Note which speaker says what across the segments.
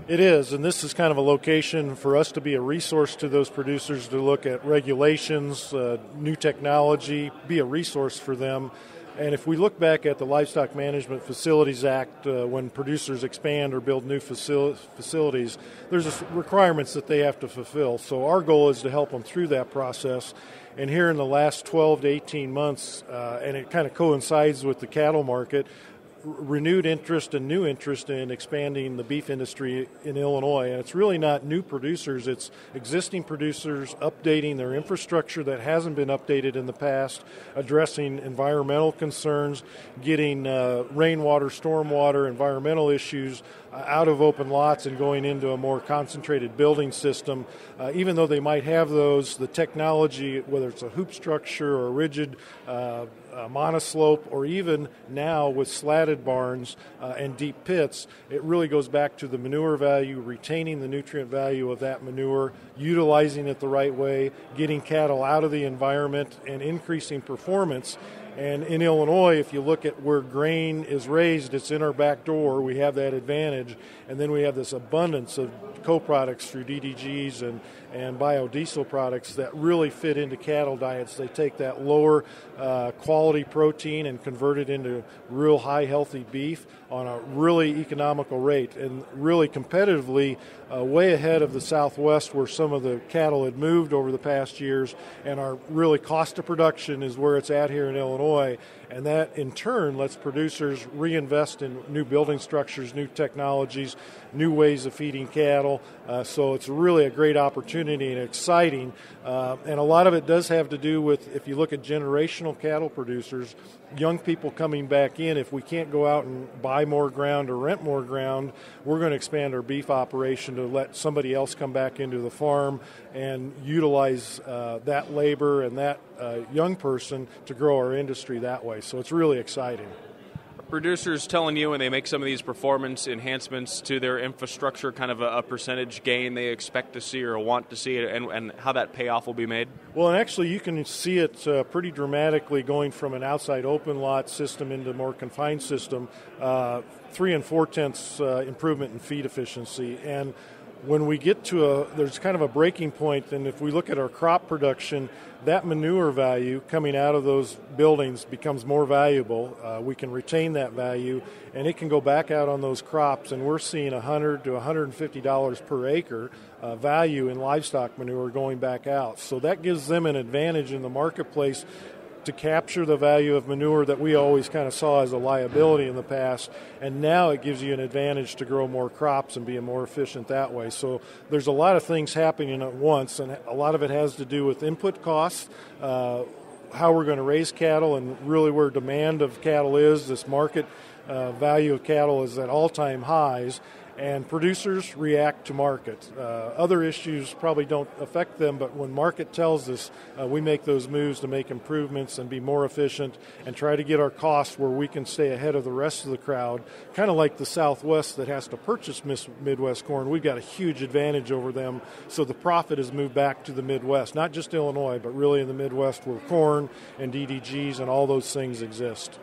Speaker 1: It is, and this is kind of a location for us to be a resource to those producers to look at regulations, new technology, be a resource for them. And if we look back at the Livestock Management Facilities Act, when producers expand or build new facilities, there's requirements that they have to fulfill. So our goal is to help them through that process. And here in the last 12 to 18 months, and it kind of coincides with the cattle market, renewed interest and new interest in expanding the beef industry in Illinois. And it's really not new producers, it's existing producers updating their infrastructure that hasn't been updated in the past, addressing environmental concerns, getting rainwater, stormwater, environmental issues out of open lots and going into a more concentrated building system. Even though they might have those, the technology, whether it's a hoop structure or a rigid monoslope, or even now with slatted barns and deep pits, it really goes back to the manure value, retaining the nutrient value of that manure, utilizing it the right way, getting cattle out of the environment, and increasing performance. And in Illinois, if you look at where grain is raised, it's in our back door. We have that advantage. And then we have this abundance of co-products through DDGs and biodiesel products that really fit into cattle diets. They take that lower quality protein and convert it into real high healthy beef on a really economical rate, and really competitively way ahead of the Southwest, where some of the cattle had moved over the past years, and our really cost of production is where it's at here in Illinois. And that in turn lets producers reinvest in new building structures, new technologies, new ways of feeding cattle. So it's really a great opportunity and exciting. And a lot of it does have to do with, if you look at generational cattle producers, young people coming back in. If we can't go out and buy more ground or rent more ground, we're going to expand our beef operation to let somebody else come back into the farm and utilize that labor and that young person to grow our industry that way. So it's really exciting.
Speaker 2: Producers telling you when they make some of these performance enhancements to their infrastructure, kind of a percentage gain they expect to see or want to see, and how that payoff will be made? Well,
Speaker 1: and actually you can see it pretty dramatically going from an outside open lot system into a more confined system, 3 4/10 improvement in feed efficiency. And when we get to there's kind of a breaking point, and if we look at our crop production, that manure value coming out of those buildings becomes more valuable. We can retain that value, and it can go back out on those crops, and we're seeing $100 to $150 per acre value in livestock manure going back out. So that gives them an advantage in the marketplace to capture the value of manure that we always kind of saw as a liability in the past, and now it gives you an advantage to grow more crops and be more efficient that way. So there's a lot of things happening at once, and a lot of it has to do with input costs, how we're going to raise cattle, and really where demand of cattle is. This market value of cattle is at all-time highs, and producers react to market. Other issues probably don't affect them, but when market tells us, we make those moves to make improvements and be more efficient and try to get our costs where we can stay ahead of the rest of the crowd. Kind of like the Southwest that has to purchase Midwest corn, we've got a huge advantage over them, so the profit has moved back to the Midwest, not just Illinois, but really in the Midwest where corn and DDGs and all those things exist.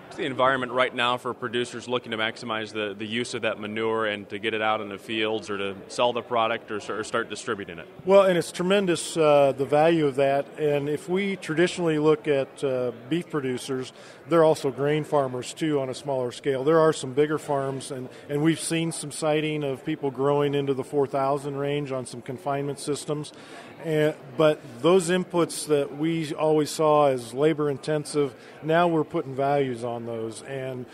Speaker 2: What's the environment right now for producers looking to maximize the use of that manure and to get it out in the fields, or to sell the product, or start distributing it?
Speaker 1: Well, and it's tremendous, the value of that. And if we traditionally look at beef producers, they're also grain farmers too on a smaller scale. There are some bigger farms, and we've seen some sighting of people growing into the 4,000 range on some confinement systems. But those inputs that we always saw as labor intensive, now we're putting values on those, and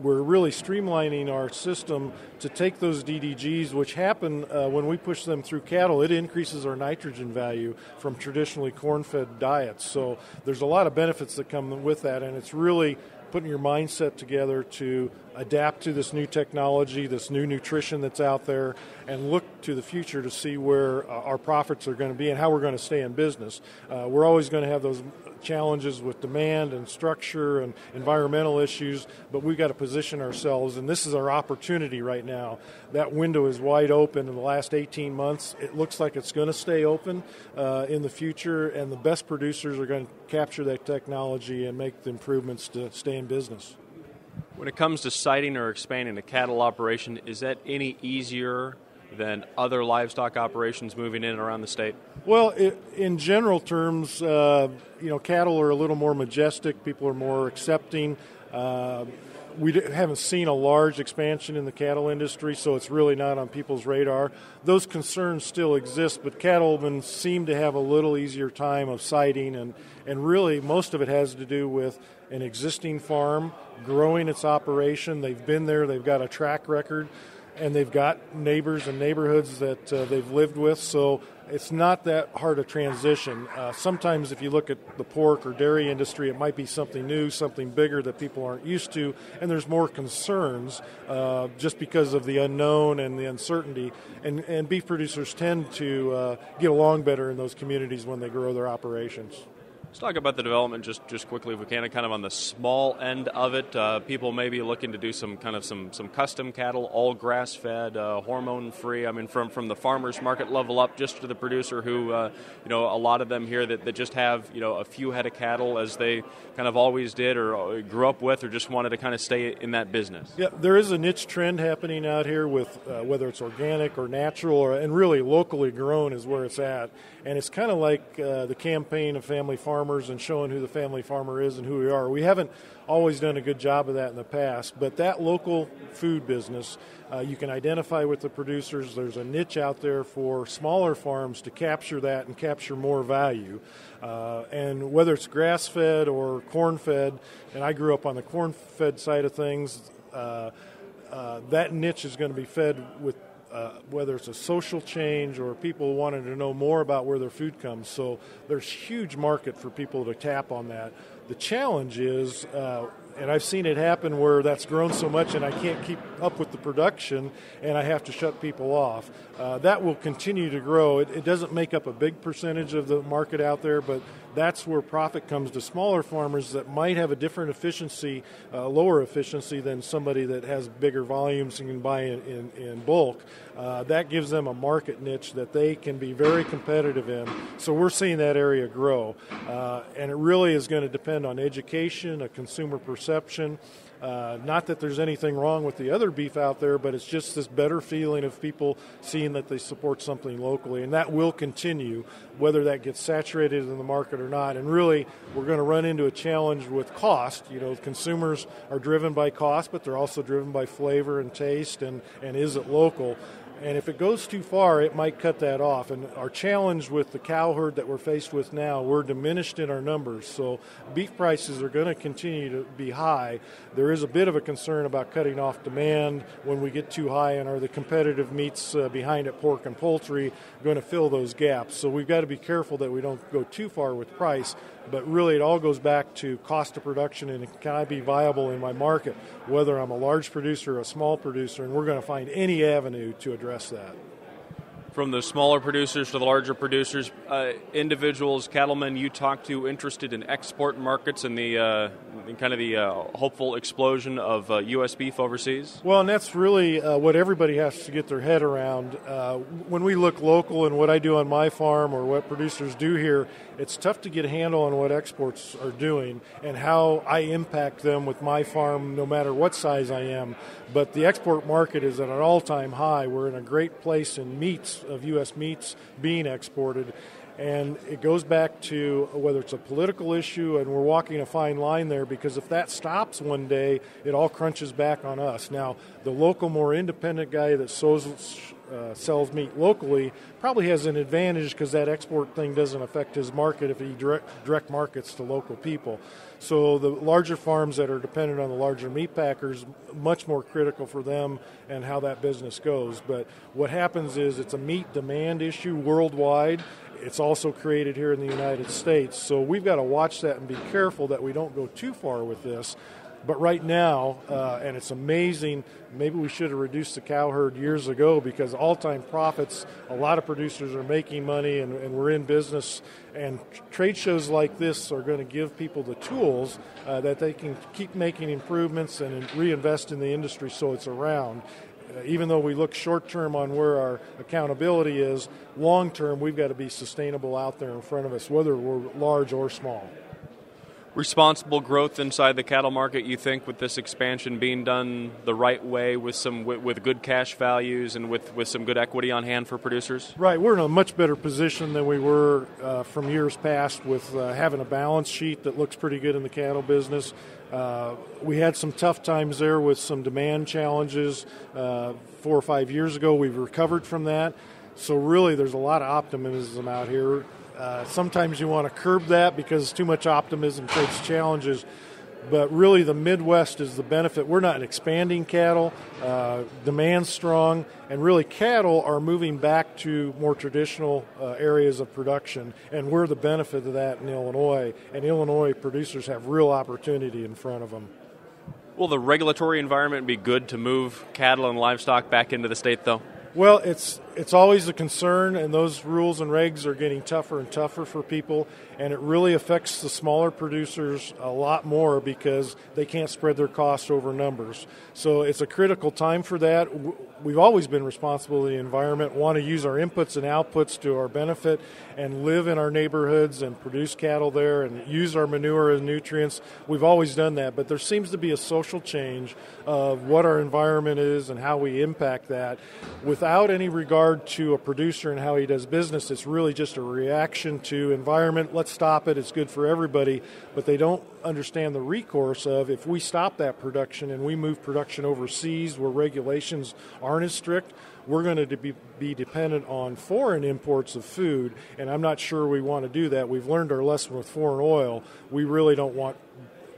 Speaker 1: we're really streamlining our system to take those DDGs, which happen when we push them through cattle. It increases our nitrogen value from traditionally corn-fed diets. So there's a lot of benefits that come with that, and it's really putting your mindset together to adapt to this new technology, this new nutrition that's out there, and look to the future to see where our profits are going to be and how we're going to stay in business. We're always going to have those challenges with demand and structure and environmental issues, but we've got to position ourselves, and this is our opportunity right now. That window is wide open in the last 18 months. It looks like it's going to stay open in the future, and the best producers are going to capture that technology and make the improvements to stay in business.
Speaker 2: When it comes to siting or expanding a cattle operation, is that any easier than other livestock operations moving in and around the state?
Speaker 1: Well, in general terms, cattle are a little more majestic. People are more accepting. We haven't seen a large expansion in the cattle industry, so it's really not on people's radar. Those concerns still exist, but cattlemen seem to have a little easier time of sighting, and really most of it has to do with an existing farm growing its operation. They've been there, they've got a track record, and they've got neighbors and neighborhoods that they've lived with, so it's not that hard a transition. Sometimes if you look at the pork or dairy industry, it might be something new, something bigger that people aren't used to, and there's more concerns just because of the unknown and the uncertainty. And beef producers tend to get along better in those communities when they grow their operations.
Speaker 2: Let's talk about the development just quickly if we can, kind of on the small end of it. People may be looking to do some custom cattle, all grass-fed, hormone-free. I mean, from the farmer's market level up just to the producer who, a lot of them here that just have, a few head of cattle as they kind of always did or grew up with or just wanted to kind of stay in that business.
Speaker 1: Yeah, there is a niche trend happening out here with whether it's organic or natural and really locally grown is where it's at. And it's kind of like the campaign of family farmers and showing who the family farmer is and who we are. We haven't always done a good job of that in the past, but that local food business, you can identify with the producers. There's a niche out there for smaller farms to capture that and capture more value. And whether it's grass-fed or corn-fed, and I grew up on the corn-fed side of things, that niche is going to be fed with whether it's a social change or people wanting to know more about where their food comes. So there's huge market for people to tap on that. The challenge is, and I've seen it happen where that's grown so much and I can't keep up with the production and I have to shut people off. That will continue to grow. It doesn't make up a big percentage of the market out there, but that's where profit comes to smaller farmers that might have a different efficiency, lower efficiency than somebody that has bigger volumes and can buy in bulk. That gives them a market niche that they can be very competitive in. So we're seeing that area grow. And it really is going to depend on education, a consumer perception. Not that there's anything wrong with the other beef out there, but it's just this better feeling of people seeing that they support something locally, and that will continue, whether that gets saturated in the market or not. And really, we're going to run into a challenge with cost. Consumers are driven by cost, but they're also driven by flavor and taste, and is it local? And if it goes too far, it might cut that off. And our challenge with the cow herd that we're faced with now, we're diminished in our numbers. So beef prices are going to continue to be high. There is a bit of a concern about cutting off demand when we get too high, and are the competitive meats behind it, pork and poultry, going to fill those gaps. So we've got to be careful that we don't go too far with price. But really, it all goes back to cost of production and can I be viable in my market, whether I'm a large producer or a small producer, and we're going to find any avenue to address that.
Speaker 2: From the smaller producers to the larger producers, individuals, cattlemen you talk to interested in export markets and the hopeful explosion of U.S. beef overseas?
Speaker 1: Well, and that's really what everybody has to get their head around. When we look local and what I do on my farm or what producers do here, it's tough to get a handle on what exports are doing and how I impact them with my farm no matter what size I am. But the export market is at an all-time high. We're in a great place in meats, of U.S. meats being exported. And it goes back to whether it's a political issue, and we're walking a fine line there, because if that stops one day, it all crunches back on us. Now, the local, more independent guy that sells meat locally probably has an advantage because that export thing doesn't affect his market if he direct markets to local people. So the larger farms that are dependent on the larger meat packers, much more critical for them and how that business goes. But what happens is it's a meat demand issue worldwide. It's also created here in the United States. So we've got to watch that and be careful that we don't go too far with this. But right now, and it's amazing, maybe we should have reduced the cow herd years ago, because all-time profits, a lot of producers are making money and we're in business. And trade shows like this are going to give people the tools that they can keep making improvements and reinvest in the industry so it's around. Even though we look short-term on where our accountability is, long-term we've got to be sustainable out there in front of us, whether we're large or small.
Speaker 2: responsible growth inside the cattle market, you think, with this expansion being done the right way with good cash values and with some good equity on hand for producers?
Speaker 1: Right. We're in a much better position than we were from years past with having a balance sheet that looks pretty good in the cattle business. We had some tough times there with some demand challenges 4 or 5 years ago. We've recovered from that. So really there's a lot of optimism out here. Sometimes you want to curb that because too much optimism creates challenges. But really the Midwest is the benefit. We're not expanding cattle. Demand's strong. And really cattle are moving back to more traditional areas of production. And we're the benefit of that in Illinois. And Illinois producers have real opportunity in front of them.
Speaker 2: Will the regulatory environment be good to move cattle and livestock back into the state, though?
Speaker 1: Well, it's always a concern, and those rules and regs are getting tougher and tougher for people, and it really affects the smaller producers a lot more because they can't spread their costs over numbers. So it's a critical time for that. We've always been responsible to the environment, want to use our inputs and outputs to our benefit and live in our neighborhoods and produce cattle there and use our manure as nutrients. We've always done that, but there seems to be a social change of what our environment is and how we impact that. Without any regard to a producer and how he does business, it's really just a reaction to environment. Let's stop it. It's good for everybody. But they don't understand the recourse of if we stop that production and we move production overseas where regulations aren't as strict, we're going to be dependent on foreign imports of food, and I'm not sure we want to do that. We've learned our lesson with foreign oil. We really don't want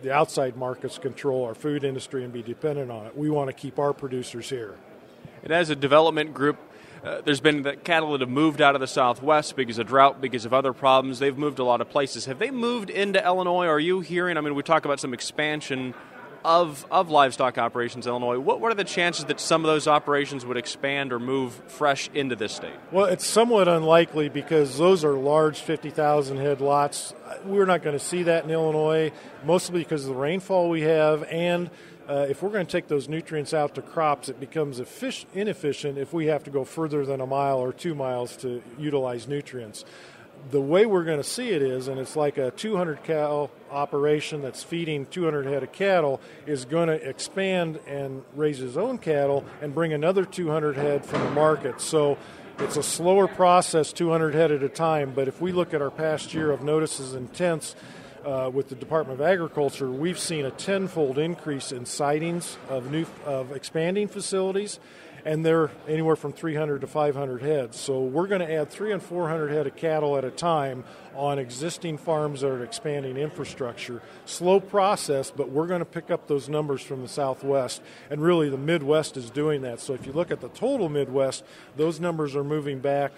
Speaker 1: the outside markets control our food industry and be dependent on it. We want to keep our producers here.
Speaker 2: And as a development group, there's been the cattle that have moved out of the Southwest because of drought, because of other problems. They've moved a lot of places. Have they moved into Illinois? Are you hearing, we talk about some expansion of livestock operations in Illinois. What are the chances that some of those operations would expand or move fresh into this state?
Speaker 1: Well, it's somewhat unlikely because those are large 50,000 head lots. We're not going to see that in Illinois, mostly because of the rainfall we have, and if we're going to take those nutrients out to crops, it becomes inefficient if we have to go further than a mile or 2 miles to utilize nutrients. The way we're going to see it is, and it's like a 200 cow operation that's feeding 200 head of cattle, is going to expand and raise his own cattle and bring another 200 head from the market. So it's a slower process, 200 head at a time, but if we look at our past year of notices and intents, with the Department of Agriculture, we've seen a tenfold increase in sightings of expanding facilities, and they're anywhere from 300 to 500 heads. So we're going to add 300 and 400 head of cattle at a time on existing farms that are expanding infrastructure. Slow process, but we're going to pick up those numbers from the Southwest, and really the Midwest is doing that. So if you look at the total Midwest, those numbers are moving back.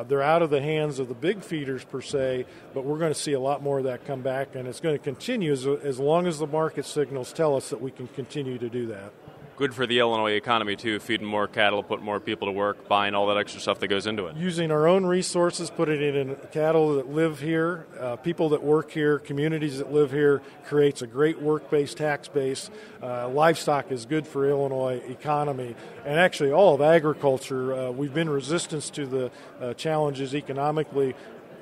Speaker 1: They're out of the hands of the big feeders per se, but we're going to see a lot more of that come back, and it's going to continue as long as the market signals tell us that we can continue to do that.
Speaker 2: Good for the Illinois economy, too, feeding more cattle, putting more people to work, buying all that extra stuff that goes into it.
Speaker 1: Using our own resources, putting it in cattle that live here, people that work here, communities that live here, creates a great work-based tax base. Livestock is good for Illinois economy, and actually all of agriculture. We've been resistant to the challenges economically,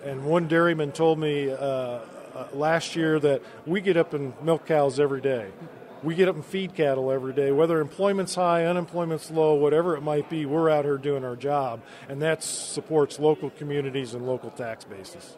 Speaker 1: and one dairyman told me last year that we get up and milk cows every day. We get up and feed cattle every day. Whether employment's high, unemployment's low, whatever it might be, we're out here doing our job, and that supports local communities and local tax bases.